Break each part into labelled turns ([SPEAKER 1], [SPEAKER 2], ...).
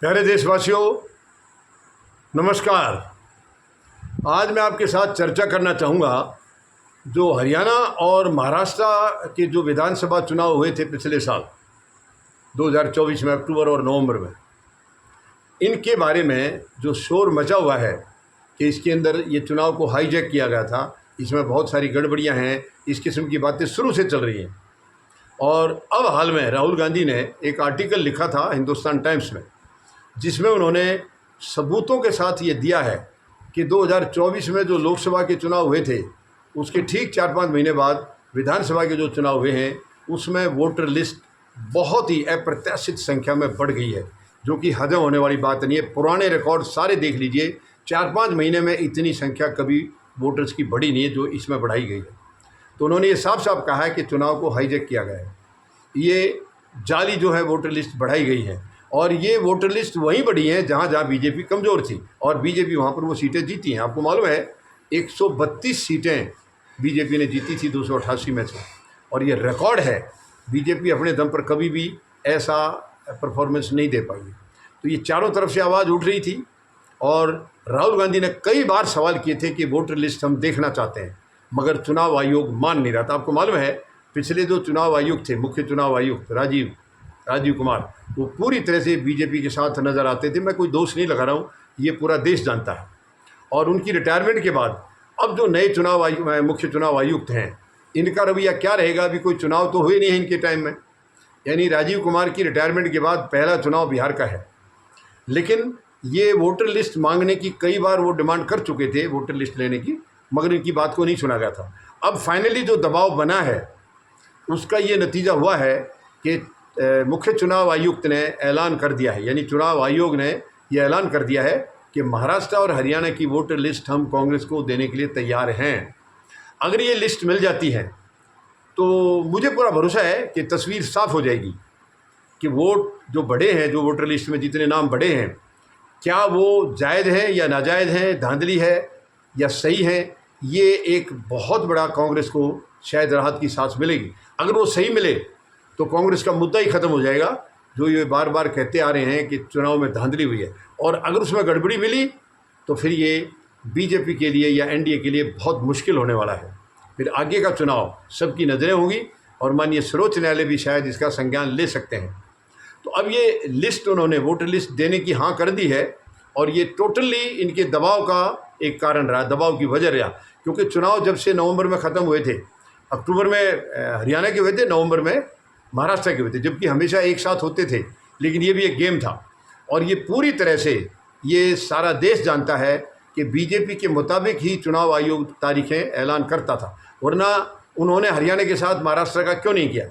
[SPEAKER 1] प्यारे देशवासियों, नमस्कार। आज मैं आपके साथ चर्चा करना चाहूँगा जो हरियाणा और महाराष्ट्र के जो विधानसभा चुनाव हुए थे पिछले साल 2024 में अक्टूबर और नवंबर में, इनके बारे में जो शोर मचा हुआ है कि इसके अंदर ये चुनाव को हाईजैक किया गया था, इसमें बहुत सारी गड़बड़ियां हैं, इस किस्म की बातें शुरू से चल रही हैं। और अब हाल में राहुल गांधी ने एक आर्टिकल लिखा था हिंदुस्तान टाइम्स में, जिसमें उन्होंने सबूतों के साथ ये दिया है कि 2024 में जो लोकसभा के चुनाव हुए थे उसके ठीक 4-5 महीने बाद विधानसभा के जो चुनाव हुए हैं उसमें वोटर लिस्ट बहुत ही अप्रत्याशित संख्या में बढ़ गई है, जो कि हजम होने वाली बात नहीं है। पुराने रिकॉर्ड सारे देख लीजिए, 4-5 महीने में इतनी संख्या कभी वोटर्स की बढ़ी नहीं है जो इसमें बढ़ाई गई है। तो उन्होंने ये साफ साफ कहा है कि चुनाव को हाईजैक किया गया है, ये जाली जो है वोटर लिस्ट बढ़ाई गई है। और ये वोटर लिस्ट वहीं बढ़ी है जहाँ जहाँ बीजेपी कमज़ोर थी और बीजेपी वहाँ पर वो सीटें जीती हैं। आपको मालूम है 132 सीटें बीजेपी ने जीती थी 288 में से, और ये रिकॉर्ड है। बीजेपी अपने दम पर कभी भी ऐसा परफॉर्मेंस नहीं दे पाई। तो ये चारों तरफ से आवाज़ उठ रही थी और राहुल गांधी ने कई बार सवाल किए थे कि वोटर लिस्ट हम देखना चाहते हैं, मगर चुनाव आयोग मान नहीं रहा था। आपको मालूम है पिछले जो चुनाव आयुक्त थे, मुख्य चुनाव आयुक्त राजीव कुमार, वो पूरी तरह से बीजेपी के साथ नज़र आते थे। मैं कोई दोष नहीं लगा रहा हूँ, ये पूरा देश जानता है। और उनकी रिटायरमेंट के बाद अब जो नए मुख्य चुनाव आयुक्त हैं, इनका रवैया क्या रहेगा? अभी कोई चुनाव तो हुए नहीं है इनके टाइम में, यानी राजीव कुमार की रिटायरमेंट के बाद पहला चुनाव बिहार का है। लेकिन ये वोटर लिस्ट मांगने की कई बार वो डिमांड कर चुके थे, वोटर लिस्ट लेने की, मगर इनकी बात को नहीं सुना गया था। अब फाइनली जो दबाव बना है उसका ये नतीजा हुआ है कि मुख्य चुनाव आयुक्त ने ऐलान कर दिया है, यानी चुनाव आयोग ने ये ऐलान कर दिया है कि महाराष्ट्र और हरियाणा की वोटर लिस्ट हम कांग्रेस को देने के लिए तैयार हैं। अगर ये लिस्ट मिल जाती है तो मुझे पूरा भरोसा है कि तस्वीर साफ हो जाएगी कि वोट जो बढ़े हैं, जो वोटर लिस्ट में जितने नाम बढ़े हैं, क्या वो जायज़ है या नाजायज़ है, धांधली है या सही है। ये एक बहुत बड़ा कांग्रेस को शायद राहत की सांस मिलेगी। अगर वो सही मिले तो कांग्रेस का मुद्दा ही ख़त्म हो जाएगा, जो ये बार बार कहते आ रहे हैं कि चुनाव में धांधली हुई है। और अगर उसमें गड़बड़ी मिली तो फिर ये बीजेपी के लिए या एनडीए के लिए बहुत मुश्किल होने वाला है। फिर आगे का चुनाव सबकी नज़रें होंगी और माननीय सर्वोच्च न्यायालय भी शायद इसका संज्ञान ले सकते हैं। तो अब ये लिस्ट उन्होंने वोटर लिस्ट देने की हाँ कर दी है, और ये टोटली इनके दबाव का एक कारण रहा, दबाव की वजह रहा। क्योंकि चुनाव जब से नवंबर में ख़त्म हुए थे, अक्टूबर में हरियाणा के हुए थे, नवंबर में महाराष्ट्र के हुए थे, जबकि हमेशा एक साथ होते थे, लेकिन ये भी एक गेम था। और ये पूरी तरह से ये सारा देश जानता है कि बीजेपी के मुताबिक ही चुनाव आयोग तारीखें ऐलान करता था, वरना उन्होंने हरियाणा के साथ महाराष्ट्र का क्यों नहीं किया?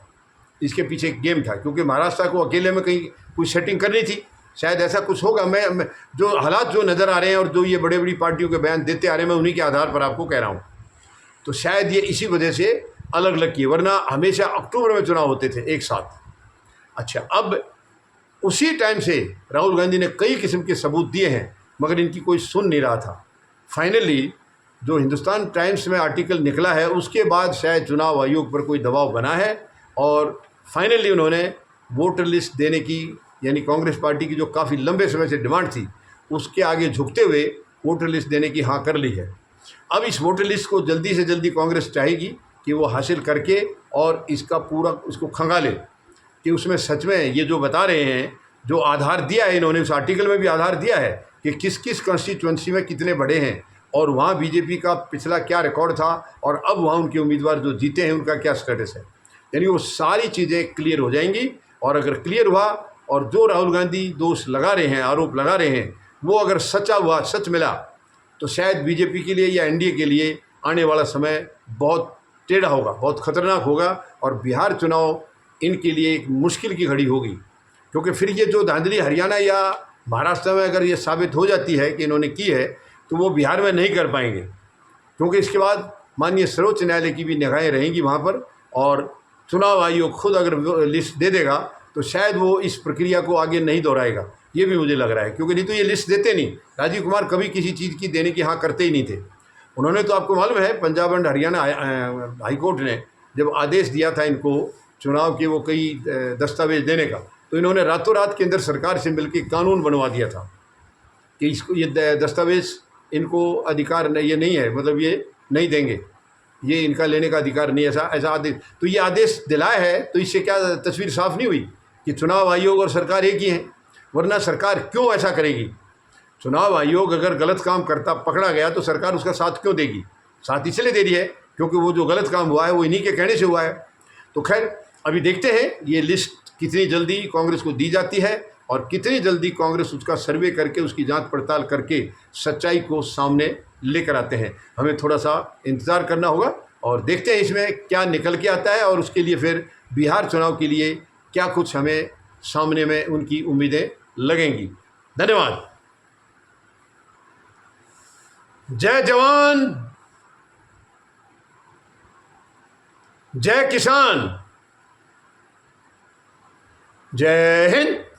[SPEAKER 1] इसके पीछे एक गेम था, क्योंकि महाराष्ट्र को अकेले में कहीं कुछ सेटिंग करनी थी, शायद ऐसा कुछ होगा। मैं जो हालात जो नज़र आ रहे हैं और जो ये बड़े बड़ी पार्टियों के बयान देते आ रहे हैं, मैं उन्हीं के आधार पर आपको कह रहा हूँ। तो शायद ये इसी वजह से अलग अलग किए, वरना हमेशा अक्टूबर में चुनाव होते थे एक साथ। अच्छा, अब उसी टाइम से राहुल गांधी ने कई किस्म के सबूत दिए हैं, मगर इनकी कोई सुन नहीं रहा था। फाइनली जो हिंदुस्तान टाइम्स में आर्टिकल निकला है उसके बाद शायद चुनाव आयोग पर कोई दबाव बना है, और फाइनली उन्होंने वोटर लिस्ट देने की, यानी कांग्रेस पार्टी की जो काफ़ी लंबे समय से डिमांड थी, उसके आगे झुकते हुए वोटर लिस्ट देने की हाँ कर ली है। अब इस वोटर लिस्ट को जल्दी से जल्दी कांग्रेस चाहेगी कि वो हासिल करके और इसका पूरा उसको खंगाले कि उसमें सच में ये जो बता रहे हैं, जो आधार दिया है इन्होंने, उस आर्टिकल में भी आधार दिया है कि किस किस कॉन्स्टिट्यूंसी में कितने बढ़े हैं और वहाँ बीजेपी का पिछला क्या रिकॉर्ड था और अब वहाँ उनके उम्मीदवार जो जीते हैं उनका क्या स्टेटस है। यानी वो सारी चीज़ें क्लियर हो जाएंगी। और अगर क्लियर हुआ और जो राहुल गांधी दोष लगा रहे हैं, आरोप लगा रहे हैं, वो अगर सच्चा हुआ, सच मिला, तो शायद बीजेपी के लिए या एनडीए के लिए आने वाला समय बहुत टेढ़ा होगा, बहुत ख़तरनाक होगा, और बिहार चुनाव इनके लिए एक मुश्किल की घड़ी होगी। क्योंकि फिर ये जो धांधली हरियाणा या महाराष्ट्र में अगर ये साबित हो जाती है कि इन्होंने की है, तो वो बिहार में नहीं कर पाएंगे, क्योंकि इसके बाद माननीय सर्वोच्च न्यायालय की भी निगाहें रहेंगी वहाँ पर, और चुनाव आयोग खुद अगर लिस्ट दे देगा तो शायद वो इस प्रक्रिया को आगे नहीं दोहराएगा। ये भी मुझे लग रहा है, क्योंकि नहीं तो ये लिस्ट देते नहीं। राजीव कुमार कभी किसी चीज़ की देने की हाँ करते ही नहीं थे। उन्होंने तो, आपको मालूम है, पंजाब एंड हरियाणा हाईकोर्ट ने जब आदेश दिया था इनको चुनाव के वो कई दस्तावेज देने का, तो इन्होंने रातों रात के अंदर सरकार से मिलकर कानून बनवा दिया था कि इसको ये दस्तावेज़ इनको अधिकार नहीं, ये नहीं है, मतलब ये नहीं देंगे, ये इनका लेने का अधिकार नहीं, ऐसा ऐसा आदेश। तो ये आदेश दिलाया है, तो इससे क्या तस्वीर साफ नहीं हुई कि चुनाव आयोग और सरकार एक ही है? वरना सरकार क्यों ऐसा करेगी? चुनाव आयोग अगर गलत काम करता पकड़ा गया तो सरकार उसका साथ क्यों देगी? साथ इसलिए दे रही है क्योंकि वो जो गलत काम हुआ है वो इन्हीं के कहने से हुआ है। तो खैर अभी देखते हैं ये लिस्ट कितनी जल्दी कांग्रेस को दी जाती है और कितनी जल्दी कांग्रेस उसका सर्वे करके उसकी जांच पड़ताल करके सच्चाई को सामने लेकर आते हैं। हमें थोड़ा सा इंतज़ार करना होगा और देखते हैं इसमें क्या निकल के आता है और उसके लिए फिर बिहार चुनाव के लिए क्या कुछ हमें सामने में उनकी उम्मीदें लगेंगी। धन्यवाद। जय जवान, जय किसान, जय हिंद।